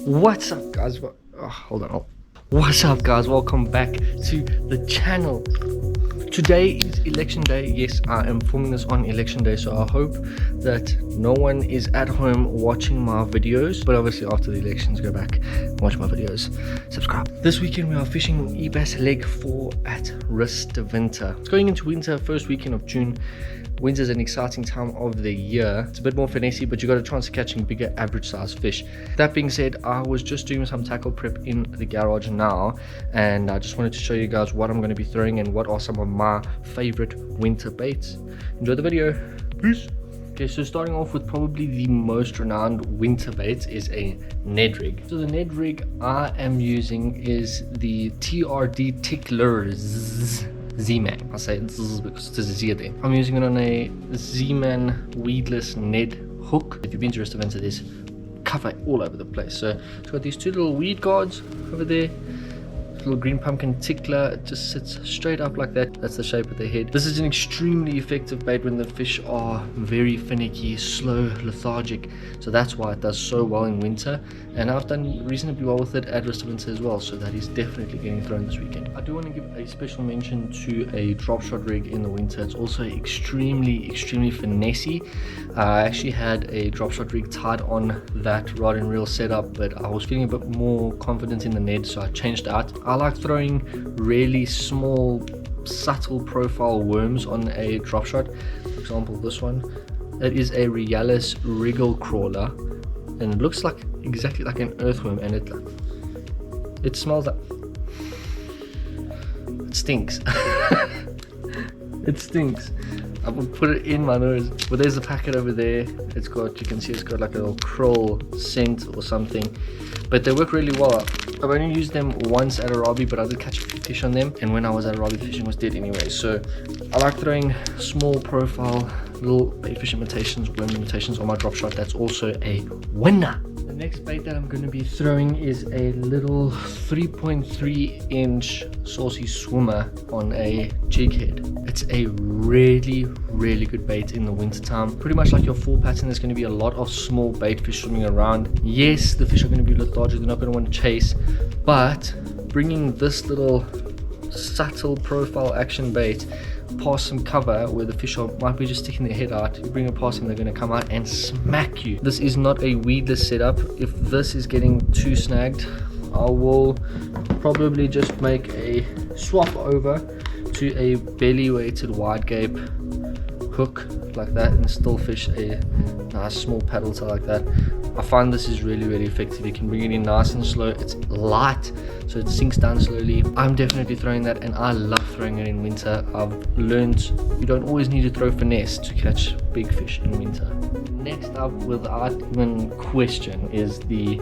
What's up, guys? Hold on. What's up, guys? Welcome back to the channel. Today is election day. Yes, I am filming this on election day, so I hope that no one is at home watching my videos. But obviously after the elections, go back and watch my videos. Subscribe. This weekend we are fishing eBass leg 4 at Rust de Winter. It's going into winter, first weekend of June. Winter is an exciting time of the year. It's a bit more finessey, but you got a chance of catching bigger average size fish. That being said, I was just doing some tackle prep in the garage now, and I just wanted to show you guys what I'm going to be throwing and what are some of my favorite winter baits. Enjoy the video. Peace. Okay, so starting off with probably the most renowned winter bait is a Ned rig. So the Ned rig I am using is the TRD Ticklers Z-Man. I say this because there's a Z there. I'm using it on a Z-Man weedless Ned hook. If you've been to Rust de Winter, there's cover all over the place. So it's got these two little weed guards over there. Little green pumpkin tickler. It just sits straight up like that. That's the shape of the head. This is an extremely effective bait when the fish are very finicky, slow, lethargic. So that's why it does so well in winter, and I've done reasonably well with it at Rust de Winter as well, so that is definitely getting thrown this weekend. I do want to give a special mention to a drop shot rig in the winter. It's also extremely finessey. I actually had a drop shot rig tied on that rod and reel setup, but I was feeling a bit more confident in the Ned, so I changed out. I like throwing really small, subtle profile worms on a drop shot. For example, this one. That is a Realis wriggle crawler, and it looks like exactly like an earthworm, and it smells like it stinks. It stinks. I will put it in my nose. But there's a packet over there. It's got, you can see it's got like a little krill scent or something. But they work really well. I've only used them once at Arabi, but I did catch a few fish on them. And when I was at Arabi, the fishing was dead anyway. So I like throwing small profile little bait fish imitations, worm imitations on my drop shot. That's also a winner. The next bait that I'm going to be throwing is a little 3.3 inch saucy swimmer on a jig head. It's a really good bait in the winter time. Pretty much like your fall pattern, there's going to be a lot of small bait fish swimming around. Yes, the fish are going to be lethargic, they're not going to want to chase, but bringing this little subtle profile action bait past some cover where the fish might be just sticking their head out, you bring it past them, they're going to come out and smack you. This is not a weedless setup. If this is getting too snagged, I will probably just make a swap over to a belly weighted wide gape hook like that and still fish a nice small paddle tail like that. I find this is really effective. You can bring it in nice and slow. It's light, so it sinks down slowly. I'm definitely throwing that, and I love throwing it in winter. I've learned you don't always need to throw finesse to catch big fish in winter. Next up, without even question, is the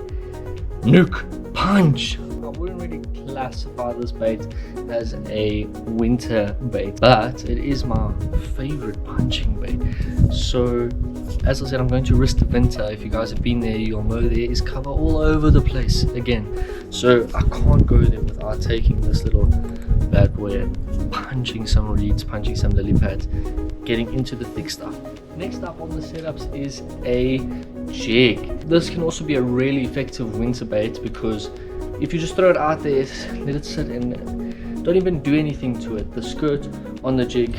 Nuke Punch. I wouldn't really classify this bait as a winter bait, but it is my favorite punching bait. So as I said, I'm going to Rust de Winter. If you guys have been there, you'll know there is cover all over the place again, so I can't go there without taking this little bad boy and punching some reeds, punching some lily pads, getting into the thick stuff. Next up on the setups is a jig. This can also be a really effective winter bait, because if you just throw it out there, let it sit and don't even do anything to it, the skirt on the jig,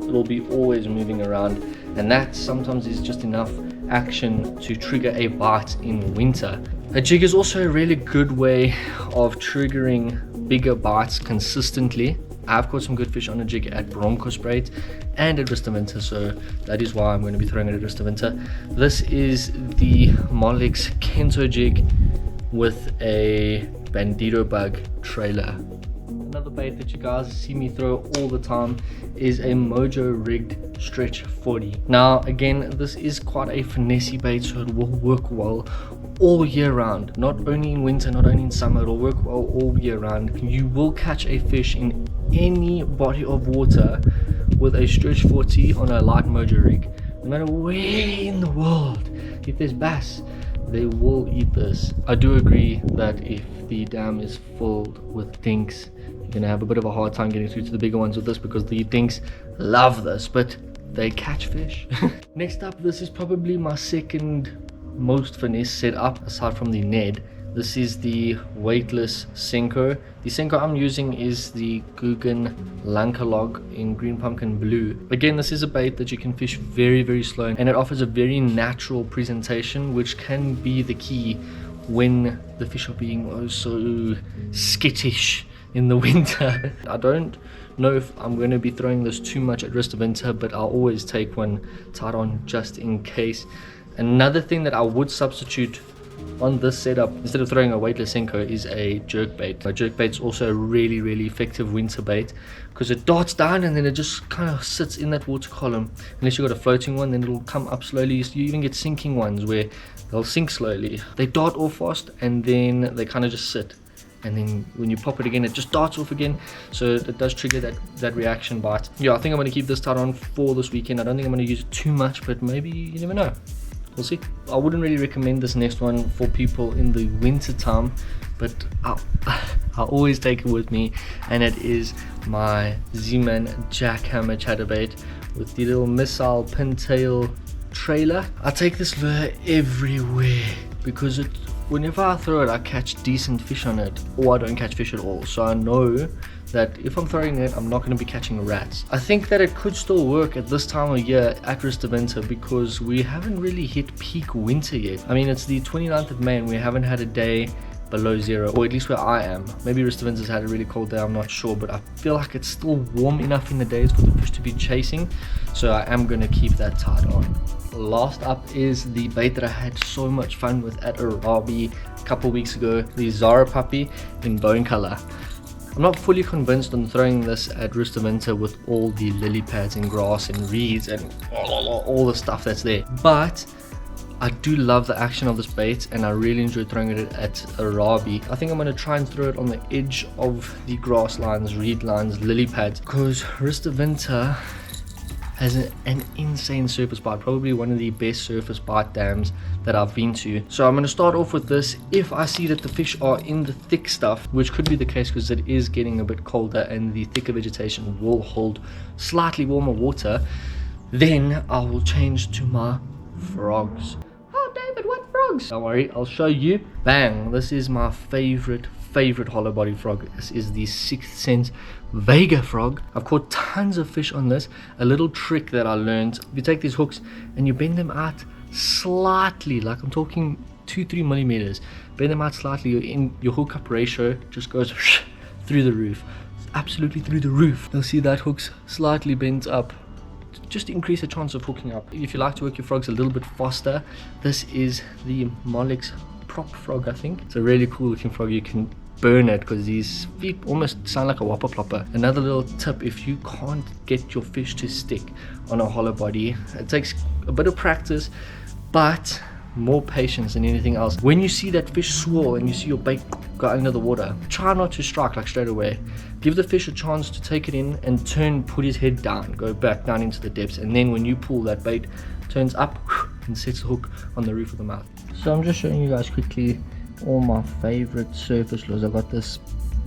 it'll be always moving around, and that sometimes is just enough action to trigger a bite in winter. A jig is also a really good way of triggering bigger bites consistently. I've caught some good fish on a jig at Bronkhorstspruit and at Rust de Winter, so that is why I'm going to be throwing it at Rust de Winter. This is the Molix Kento jig with a Bandito bug trailer. Another bait that you guys see me throw all the time is a Mojo rigged stretch 40. Now again, this is quite a finessey bait, so it will work well all year round, not only in winter, not only in summer. It'll work well all year round. You will catch a fish in any body of water with a stretch 40 on a light Mojo rig, no matter where in the world. If there's bass, they will eat this. I do agree that if the dam is filled with dinks, you're gonna have a bit of a hard time getting through to the bigger ones with this, because the dinks love this, but they catch fish. Next up, this is probably my second most Finesse set up aside from the Ned. This is the weightless Senko. The Senko I'm using is the Guggen Lankalog in green pumpkin blue. Again, this is a bait that you can fish very slow, and it offers a very natural presentation, which can be the key when the fish are being oh so skittish in the winter. I don't know if I'm going to be throwing this too much at rest of winter, but I'll always take one tied on just in case. Another thing that I would substitute on this setup instead of throwing a weightless Senko is a jerk bait. A jerk bait's also a really effective winter bait because it darts down and then it just kind of sits in that water column. Unless you've got a floating one, then it'll come up slowly. You even get sinking ones where they'll sink slowly. They dart off fast and then they kind of just sit, and then when you pop it again, it just darts off again. So it does trigger that reaction bite. Yeah, I think I'm going to keep this tied on for this weekend. I don't think I'm going to use it too much, but maybe, you never know. We'll see. I wouldn't really recommend this next one for people in the winter time, but I'll always take it with me, and it is my Z-Man jackhammer chatterbait with the little missile pintail trailer. I take this lure everywhere because whenever I throw it, I catch decent fish on it, or I don't catch fish at all. So I know that if I'm throwing it, I'm not going to be catching rats. I think that it could still work at this time of year at rest of winter because we haven't really hit peak winter yet. I mean, it's the 29th of May and we haven't had a day below zero, or at least where I am. Maybe rest of winter's had a really cold day, I'm not sure, but I feel like it's still warm enough in the days for the fish to be chasing. So I am going to keep that tied on. Last up is the bait that I had so much fun with at Arabi a couple weeks ago, the Zara puppy in bone color. I'm not fully convinced on throwing this at rest of winter with all the lily pads and grass and reeds and all the stuff that's there, but I do love the action of this bait and I really enjoy throwing it at Arabi. I think I'm going to try and throw it on the edge of the grass lines, reed lines, lily pads, because rest of winter has an insane surface bite, probably one of the best surface bite dams that I've been to. So I'm going to start off with this. If I see that the fish are in the thick stuff, which could be the case because it is getting a bit colder and the thicker vegetation will hold slightly warmer water, then I will change to my frogs. Oh David, what frogs? Don't worry, I'll show you. Bang, this is my favorite hollow body frog. This is the 6th Sense Vega frog. I've caught tons of fish on this. A little trick that I learned: you take these hooks and you bend them out slightly, like I'm talking 2-3 millimeters. Bend them out slightly, your hookup ratio just goes through the roof. Absolutely through the roof. You'll see that hook's slightly bent up, just to increase the chance of hooking up. If you like to work your frogs a little bit faster, this is the Molix prop frog. I think it's a really cool looking frog. You can burn it because these feet almost sound like a whopper plopper. Another little tip: if you can't get your fish to stick on a hollow body, it takes a bit of practice but more patience than anything else. When you see that fish swirl and you see your bait go under the water, try not to strike like straight away. Give the fish a chance to take it in and put his head down, go back down into the depths, and then when you pull, that bait turns up and sets the hook on the roof of the mouth. So I'm just showing you guys quickly all my favorite surface lures. I've got this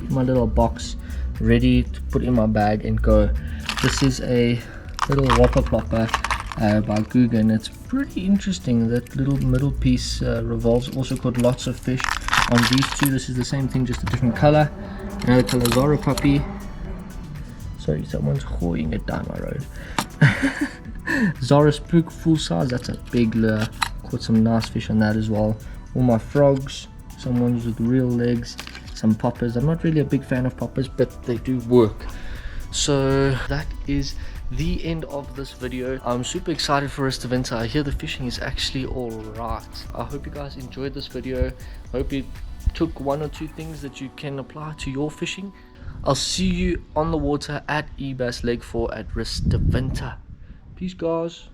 in my little box ready to put in my bag and go. This is a little whopper plopper by Guggen. It's pretty interesting. That little middle piece revolves. Also caught lots of fish on these two. This is the same thing, just a different color. Another color, Zara puppy. Sorry, someone's hauling it down my road. Zara spook full size. That's a big lure. Caught some nice fish on that as well. All my frogs, some ones with real legs, some poppers. I'm not really a big fan of poppers, but they do work. So that is the end of this video. I'm super excited for rest of winter. I hear the fishing is actually all right. I hope you guys enjoyed this video. Hope you took 1 or 2 things that you can apply to your fishing. I'll see you on the water at eBass Leg 4 at rest of winter. Peace guys.